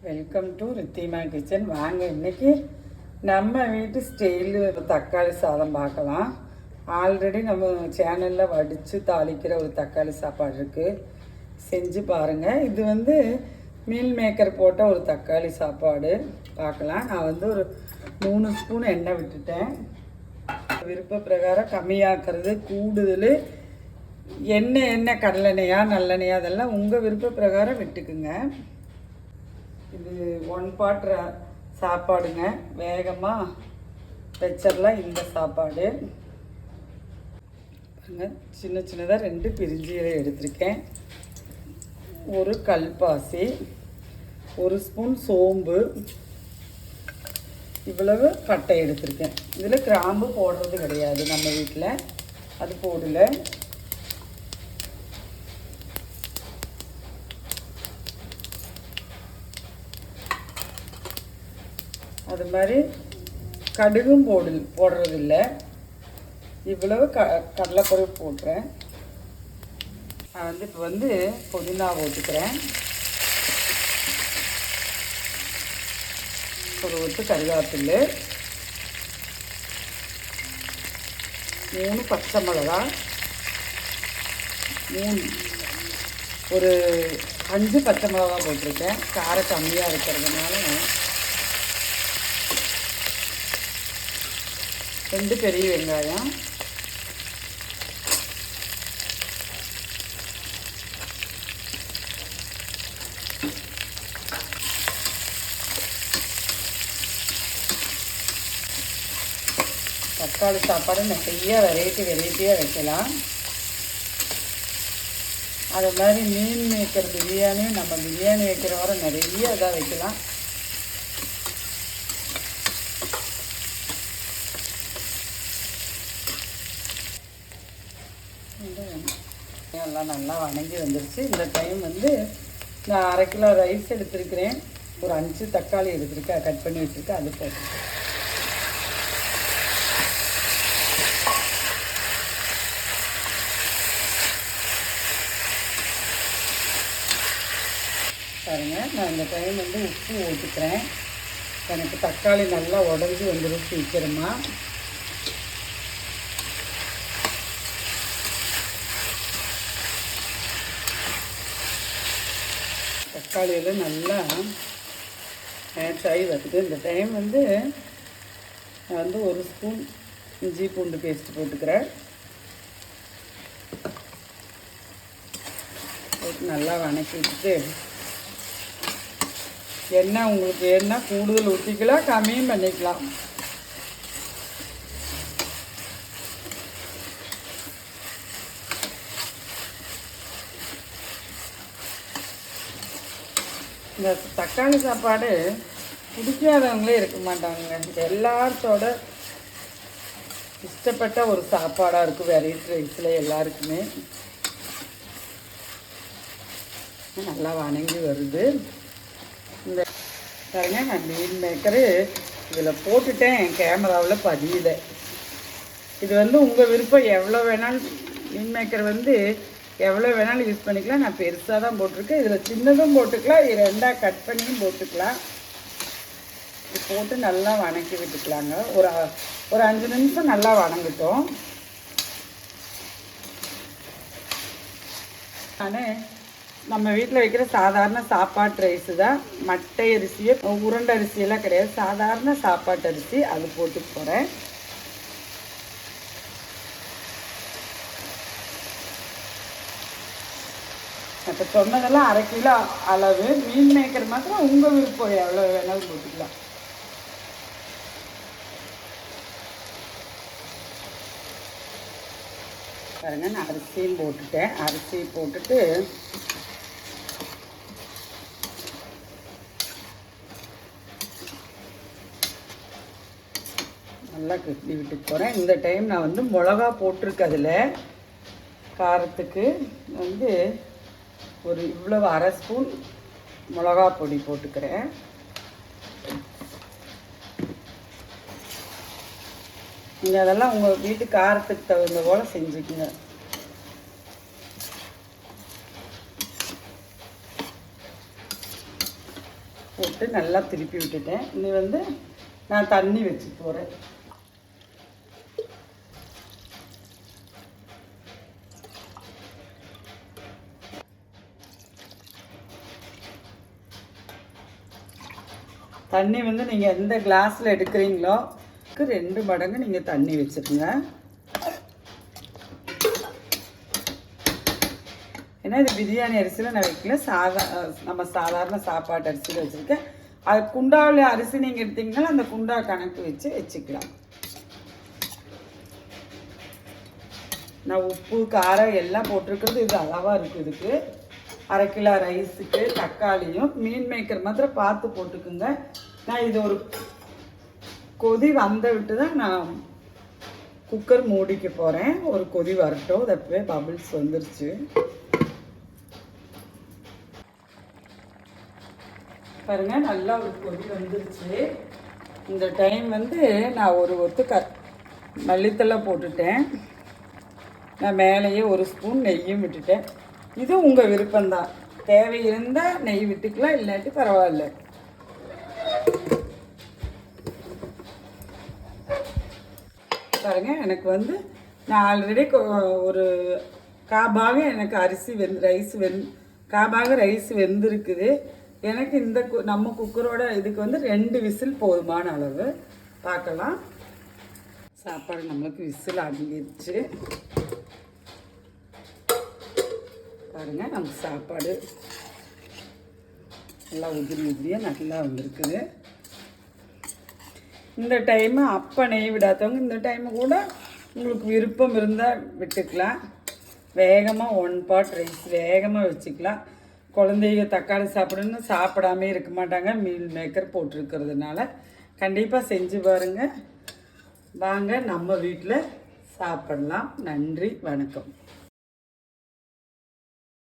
Welcome to Ridhima kitchen. வாங்க இன்னைக்கு நம்ம வீட்டு ஸ்டைலு தக்காளி சாதம் பார்க்கலாம். ஆல்ரெடி நம்ம சேனலில் வடித்து தாளிக்கிற ஒரு தக்காளி சாப்பாடு இருக்குது, செஞ்சு பாருங்கள். இது மீல் மேக்கர் போட்ட ஒரு தக்காளி சாப்பாடு பார்க்கலாம். நான் ஒரு 3 ஸ்பூன் எண்ணெய் விட்டுட்டேன். விருப்ப பிரகாரம் கம்மியாக்குறது கூடுதல் எண்ணெய் கடலெண்ணெயா நல்லெண்ணெயா அதெல்லாம் உங்கள் விருப்ப பிரகாரம் விட்டுக்குங்க. இது 1 பாட் சாப்பாடுங்க, வேகமாக வச்சிடலாம். இந்த சாப்பாடு சின்ன சின்னதாக 2 பிரிஞ்சீரை எடுத்திருக்கேன், ஒரு கல்பாசி, 1 ஸ்பூன் சோம்பு, இவ்வளவு பட்டை எடுத்திருக்கேன். இதில் கிராம்பு போடுறது கிடையாது நம்ம வீட்டில், அது போடலை. அது மாதிரி கடுகும் போடுறதில்ல. இவ்வளவு கடலைப்பருப்பு போட்டுறேன். நான் இப்போ புதினா போட்டுக்கிறேன், ஒரு ஒத்து கருவேப்பிலை, 3 பச்சை மிளகா, ஒரு 5 பச்சை மிளகா போட்டிருக்கேன். காரம் கம்மியாக இருக்கிறதுனால 2 பெரிய வெங்காயம், தக்காளி சாப்பாடு நிறைய வெரைட்டியாக வைக்கலாம். அது மாதிரி மீன் வைக்கிற பிரியாணியும் நம்ம பிரியாணி வைக்கிற வரை நிறைய இதாக வைக்கலாம். எல்லாம் நல்லா வணங்கி வந்துருச்சு. இந்த டைம் நான் 1/2 கிலோ ரைஸ் எடுத்துருக்கிறேன், ஒரு 5 தக்காளி எடுத்துருக்கேன், கட் பண்ணி வச்சுருக்கேன், அது போட்டு பாருங்கள். நான் இந்த டைம் உப்பு ஊற்றிக்கிறேன். எனக்கு தக்காளி நல்லா உடஞ்சி வந்துடும் சீக்கிரமாக. தக்காளியில் நல்லா மேட்ச் ஆகி வருது. இந்த டைம் நான் 1 ஸ்பூன் இஞ்சி பூண்டு பேஸ்ட் போட்டுக்கிறேன். போட்டு நல்லா வணக்கி விட்டுட்டு எண்ணெய் உங்களுக்கு எண்ணெய் கூடுதல் ஊற்றிக்கலாம், கம்மியும் பண்ணிக்கலாம். இந்த தக்காளி சாப்பாடு பிடிக்காதவங்களே இருக்க மாட்டாங்க. எல்லாத்தோட இஷ்டப்பட்ட ஒரு சாப்பாடாக இருக்கும் வெரைட்டி ரைஸில் எல்லாருக்குமே. நல்லா வணங்கி வருது. இந்த பாருங்க, நான் மீன் மேக்கரு இதில் போட்டுட்டேன், கேமராவில் பதியல. இது உங்கள் விருப்பம், எவ்வளோ வேணாலும் மீன் மேக்கர் எவ்வளோ வேணாலும் யூஸ் பண்ணிக்கலாம். நான் பெருசாக தான் போட்டிருக்கேன். இதில் சின்னதும் போட்டுக்கலாம், 2ஆக கட் பண்ணியும் போட்டுக்கலாம். இது போட்டு நல்லா வணக்கி விட்டுக்கலாங்க. ஒரு 5 நிமிஷம் நல்லா வணங்கட்டும். நான் நம்ம வீட்டில் வைக்கிற சாதாரண சாப்பாட்டு ரைஸு தான், மட்டை அரிசியை உருண்டை அரிசியெல்லாம் கிடையாது, சாதாரண சாப்பாட்டு அரிசி, அது போட்டு போகிறேன். இப்போ சொன்னதெல்லாம் 1/2 கிலோ அளவு. மீன் மேக்கர் மாத்திரம் உங்கள் விருப்பம், எவ்வளோ வேணாலும் போட்டுக்கலாம். பாருங்க, நான் அரிசியும் போட்டுட்டேன். அரிசி போட்டுட்டு நல்லா கட்டி விட்டு போகிறேன். இந்த டைம் நான் மிளகா போட்டிருக்கேன். அதில் காரத்துக்கு ஒரு இவ்வளவு 1/2 ஸ்பூன் மிளகா பொடி போட்டுக்கிறேன். நீங்கள் அதெல்லாம் உங்கள் வீட்டு காரத்துக்கு தகுந்த போல் செஞ்சுக்குங்க. போட்டு நல்லா திருப்பி விட்டுட்டேன். இனி வந்து நான் தண்ணி வச்சு போகிறேன். தண்ணி வந்து நீங்கள் எந்த கிளாஸில் எடுக்கிறீங்களோ 2 மடங்கு நீங்கள் தண்ணி வச்சுருங்க. ஏன்னா இது பிரியாணி அரிசியில் நான் வைக்கல, நம்ம சாதாரண சாப்பாட்டு அரிசியில் வச்சுருக்கேன். அது குண்டாவில் அரிசி நீங்கள் எடுத்தீங்கன்னா அந்த குண்டா கணக்கு வச்சுக்கலாம். நான் உப்பு காரம் எல்லாம் போட்டிருக்கிறது இது அளவாக இருக்குது. இதுக்கு 1/2 கிலோ ரைஸுக்கு தக்காளியும் மீன் மேக்கர் மாத்திரம் பார்த்து போட்டுக்குங்க. நான் இது ஒரு கொதி வந்த விட்டு தான் நான் குக்கர் மூடிக்க போகிறேன். ஒரு கொதி வரட்டும். தப்பவே பபிள்ஸ் வந்துருச்சு. பாருங்கள், நல்லா ஒரு கொதி வந்துருச்சு. இந்த டைம் வந்து நான் ஒரு ஒத்து மல்லித்தலை போட்டுட்டேன். நான் மேலேயே 1 ஸ்பூன் நெய்யும் விட்டுட்டேன். இது உங்கள் விருப்பம்தான். தேவை இருந்தால் நெய் விட்டுக்கலாம், இல்லாட்டி பரவாயில்ல. பாருங்கள், எனக்கு வந்து நான் ஆல்ரெடி ஒரு காபாகம் எனக்கு அரிசி காபாக ரைஸ் வெந்திருக்குது. எனக்கு இந்த நம்ம குக்கரோட இதுக்கு வந்து 2 விசில் போதுமான அளவு. பார்க்கலாம். சாப்பாடு நம்மளுக்கு விசில் அடங்கிடுச்சு. பாருங்கள், நமக்கு சாப்பாடு நல்லா உதிரியாக நல்லா வந்திருக்குது. இந்த டைமு அப்போ நெய் விடாதவங்க இந்த டைமு கூட உங்களுக்கு விருப்பம் இருந்தால் விட்டுக்கலாம். வேகமாக 1 பாட் ரைஸ் வேகமாக வச்சுக்கலாம். குழந்தைங்க தக்காளி சாப்பிடணும்னு சாப்பிடாமே இருக்க மாட்டாங்க. மீல் மேக்கர் போட்டிருக்கிறதுனால கண்டிப்பாக செஞ்சு பாருங்கள். வாங்க நம்ம வீட்டில் சாப்பிடலாம். நன்றி, வணக்கம்.